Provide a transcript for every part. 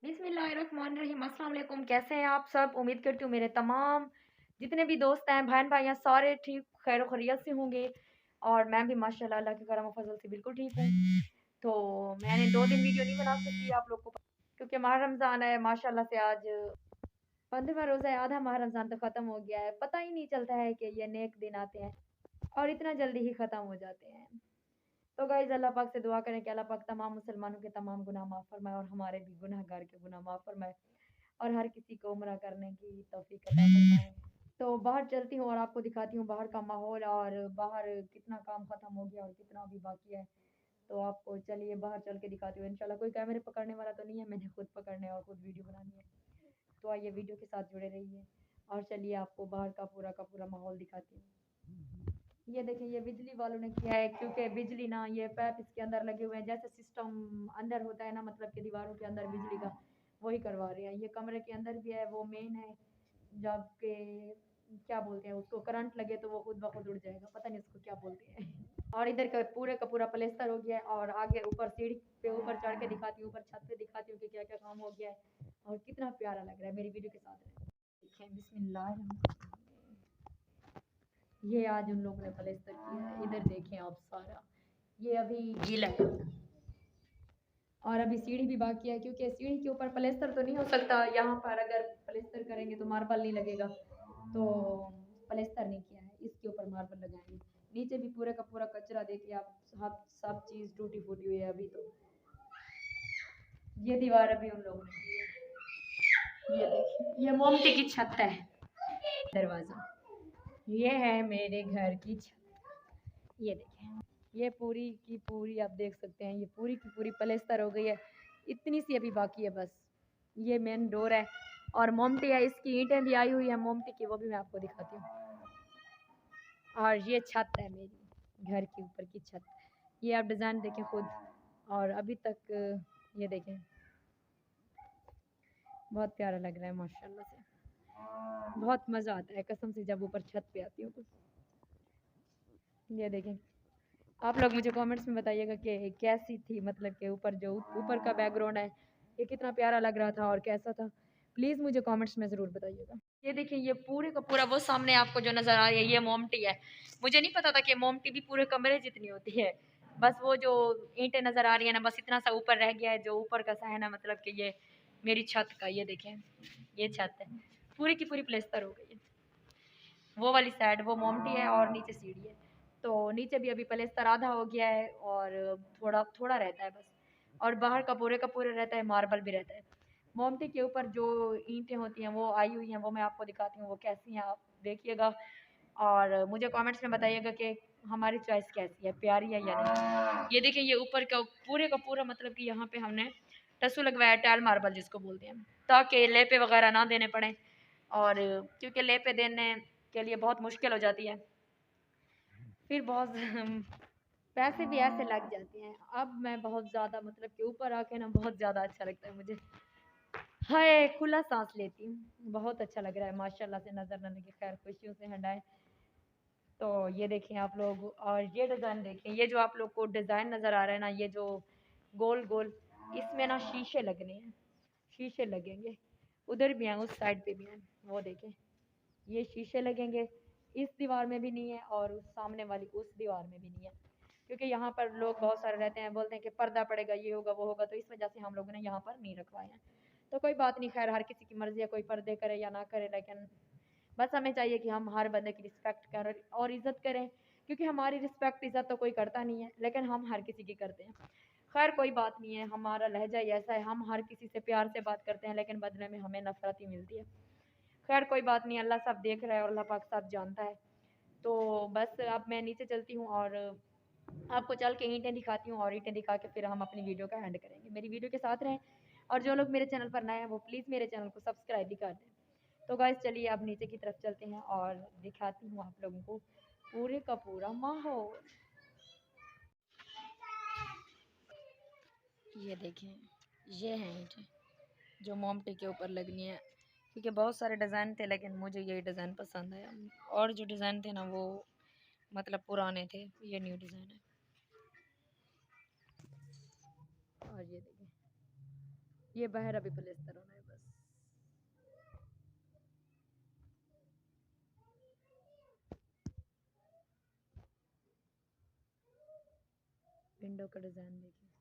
बिस्मिल्लाहिर्रहमानिर्रहीम। अस्सलाम वालेकुम। कैसे हैं आप सब? उम्मीद करती हूँ मेरे तमाम जितने भी दोस्त हैं, बहन भाई हैं, सारे ठीक खैर खैरियत से होंगे। और मैं भी माशाल्लाह अल्लाह के करम फजल से बिल्कुल ठीक हूँ। तो मैंने 2 दिन वीडियो नहीं बना सकी आप लोग को, क्योंकि माह रमज़ान है। माशाल्लाह से आज 15वां रोज़ा है। आधा माह रमज़ान तो ख़त्म हो गया है। पता ही नहीं चलता है कि ये नेक दिन आते हैं और इतना जल्दी ही ख़त्म हो जाते हैं। तो गाइज़ अल्लाह पाक से दुआ करें कि अल्लाह पाक तमाम मुसलमानों के तमाम गुनाह माफ़ फरमाए और हमारे भी गुनहगार के गुनाह माफ़ फरमाए और हर किसी को उम्रा करने की तौफीक अता फरमाए। तो बाहर चलती हूँ और आपको दिखाती हूँ बाहर का माहौल और बाहर कितना काम ख़त्म हो गया और कितना अभी बाकी है। तो आपको चलिए बाहर चल के दिखाती हूँ। इंशाल्लाह कोई कैमरे पकड़ने वाला तो नहीं है, मैंने खुद पकड़ने और खुद वीडियो बनानी है। तो आइए वीडियो के साथ जुड़े रहिए और चलिए आपको बाहर का पूरा माहौल दिखाती हूँ। ये देखिए ये बिजली वालों ने किया है, क्योंकि बिजली ना ये पैप इसके अंदर लगे हुए हैं, जैसे सिस्टम अंदर होता है ना, मतलब कि दीवारों के अंदर बिजली का, वही करवा रहे हैं। ये कमरे के अंदर भी है, वो मेन है जबकि क्या बोलते हैं उसको, करंट लगे तो वो खुद ब खुद उड़ जाएगा, पता नहीं उसको क्या बोलते हैं। और इधर का पूरा प्लेस्तर हो गया है और आगे ऊपर सीढ़ी पे ऊपर चढ़ के दिखाती हूँ, ऊपर छत पे दिखाती हूँ कि क्या क्या काम हो गया है और कितना प्यारा लग रहा है। मेरी वीडियो के साथ रहें। देखें बिस्मिल्लाह, ये आज उन लोगों ने प्लेस्तर किया है। इधर देखें आप सारा, ये अभी गीला है और अभी सीढ़ी भी बाकी है, क्योंकि सीढ़ी के ऊपर प्लेस्तर तो नहीं हो सकता। यहाँ पर अगर प्लेस्तर करेंगे तो मार्बल नहीं लगेगा, तो प्लेस्तर नहीं किया है, इसके ऊपर मार्बल लगाएंगे। नीचे भी पूरे का पूरा कचरा देखिए आप, सब चीज़ टूटी फूटी हुई है अभी तो। ये दीवार अभी उन लोगों ने की है। ये देखिए ये मोमटी की छत है, दरवाज़ा। ये है मेरे घर की छत। ये देखें ये पूरी की पूरी आप देख सकते हैं, ये पूरी की पूरी प्लेस्तर हो गई है, इतनी सी अभी बाकी है बस। ये मेन डोर है और मोमटी है, इसकी ईंटें भी आई हुई है मोमटी की, वो भी मैं आपको दिखाती हूँ। और ये छत है मेरी घर के ऊपर की छत। ये आप डिज़ाइन देखें खुद। और अभी तक ये देखें बहुत प्यारा लग रहा है माशाल्लाह से। बहुत मज़ा आता है कसम से जब ऊपर छत पे आती हूँ तो। ये देखें आप लोग मुझे कमेंट्स में बताइएगा कि कैसी थी, मतलब कि ऊपर जो ऊपर का बैकग्राउंड है ये कितना प्यारा लग रहा था और कैसा था, प्लीज़ मुझे कमेंट्स में ज़रूर बताइएगा। ये देखिए ये पूरे का पूरा वो सामने आपको जो नज़र आ रही है ये मोमटी है। मुझे नहीं पता था कि मोमटी भी पूरे कमरे जितनी होती है। बस वो जो ईंटें नज़र आ रही है ना, बस इतना सा ऊपर रह गया है, जो ऊपर का सा है ना, मतलब कि ये मेरी छत का। ये देखें ये छत है, पूरी की पूरी प्लेस्तर हो गई है। वो वाली साइड वो मोमटी है और नीचे सीढ़ी है। तो नीचे भी अभी प्लेस्तर आधा हो गया है और थोड़ा थोड़ा रहता है बस। और बाहर का पूरे रहता है, मार्बल भी रहता है। मोमटी के ऊपर जो ईंटें होती हैं वो आई हुई हैं, वो मैं आपको दिखाती हूँ वो कैसी हैं, आप देखिएगा और मुझे कमेंट्स में बताइएगा कि हमारी चॉइस कैसी है, प्यारी है या नहीं। ये देखिए ये ऊपर का पूरा मतलब कि यहाँ पे हमने टसू लगवाया, टाइल मार्बल जिसको बोलते हैं, ताकि लेपे वगैरह ना देने पड़े। और क्योंकि लेपे देने के लिए बहुत मुश्किल हो जाती है, फिर बहुत पैसे भी ऐसे लग जाते हैं। अब मैं बहुत ज़्यादा मतलब कि ऊपर आके ना बहुत ज़्यादा अच्छा लगता है मुझे। हाय खुला सांस लेती हूँ, बहुत अच्छा लग रहा है माशाल्लाह से, नज़र न लगे, खैर खुशियों से हटाएं। तो ये देखें आप लोग और ये डिज़ाइन देखें, ये जो आप लोग को डिज़ाइन नज़र आ रहा है ना, ये जो गोल गोल, इसमें ना शीशे लगने हैं, शीशे लगेंगे। उधर भी हैं, उस साइड पे भी हैं, वो देखें ये शीशे लगेंगे। इस दीवार में भी नहीं है और उस सामने वाली उस दीवार में भी नहीं है, क्योंकि यहाँ पर लोग बहुत सारे रहते हैं, बोलते हैं कि पर्दा पड़ेगा, ये होगा वो होगा, तो इस वजह से हम लोगों ने यहाँ पर नहीं रखवाए हैं। तो कोई बात नहीं, खैर हर किसी की मर्जी है, कोई पर्दे करे या ना करे, लेकिन बस हमें चाहिए कि हम हर बंदे की रिस्पेक्ट करें और इज़्ज़त करें, क्योंकि हमारी रिस्पेक्ट इज़्ज़त तो कोई करता नहीं है, लेकिन हम हर किसी की करते हैं। खैर कोई बात नहीं है, हमारा लहजा ही ऐसा है, हम हर किसी से प्यार से बात करते हैं, लेकिन बदले में हमें नफरत ही मिलती है। खैर कोई बात नहीं, अल्लाह सब देख रहा है और अल्लाह पाक सब जानता है। तो बस अब मैं नीचे चलती हूँ और आपको चल के ईंटें दिखाती हूँ और ईंटें दिखा के फिर हम अपनी वीडियो का एंड करेंगे। मेरी वीडियो के साथ रहें और जो लोग मेरे चैनल पर नए हैं वो प्लीज़ मेरे चैनल को सब्सक्राइब भी कर दें। तो गाइस चलिए अब नीचे की तरफ चलते हैं और दिखाती हूँ आप लोगों को पूरे का पूरा माहौल। ये देखें ये हैं ईंटें जो मोमटे के ऊपर लगनी है, क्योंकि बहुत सारे डिज़ाइन थे लेकिन मुझे यही डिज़ाइन पसंद आया, और जो डिज़ाइन थे ना वो मतलब पुराने थे, ये न्यू डिज़ाइन है। और ये देखें ये बाहर अभी प्लेस्तर होना है बस। विंडो का डिजाइन देखिए।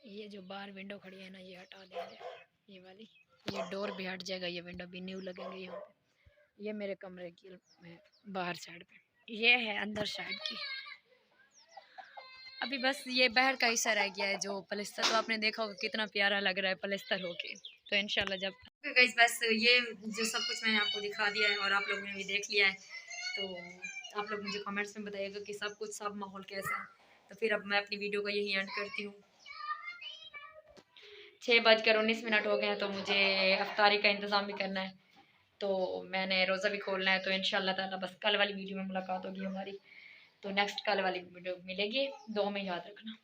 ये जो बाहर विंडो खड़ी है ना, ये हटा देंगे, ये वाली। ये डोर भी हट जाएगा, ये विंडो भी न्यू लगेंगे यहाँ पे। ये मेरे कमरे की बाहर साइड पे, ये है अंदर साइड की। अभी बस ये बाहर का हिस्सा रह गया है जो पलस्तर, तो आपने देखा होगा कितना प्यारा लग रहा है पलस्तर होके। तो इंशाल्लाह जब गाइस बस ये जो सब कुछ मैंने आपको दिखा दिया है और आप लोगों ने भी देख लिया है, तो आप लोग मुझे कमेंट्स में बताइएगा कि सब कुछ, सब माहौल कैसा है। तो फिर अब मैं अपनी वीडियो को यही एंड करती हूँ। 6:19 हो गए हैं, तो मुझे अफ्तारी का इंतज़ाम भी करना है, तो मैंने रोज़ा भी खोलना है। तो इंशाल्लाह ताला बस कल वाली वीडियो में मुलाकात होगी हमारी। तो नेक्स्ट कल वाली वीडियो मिलेगी, 2 में याद रखना।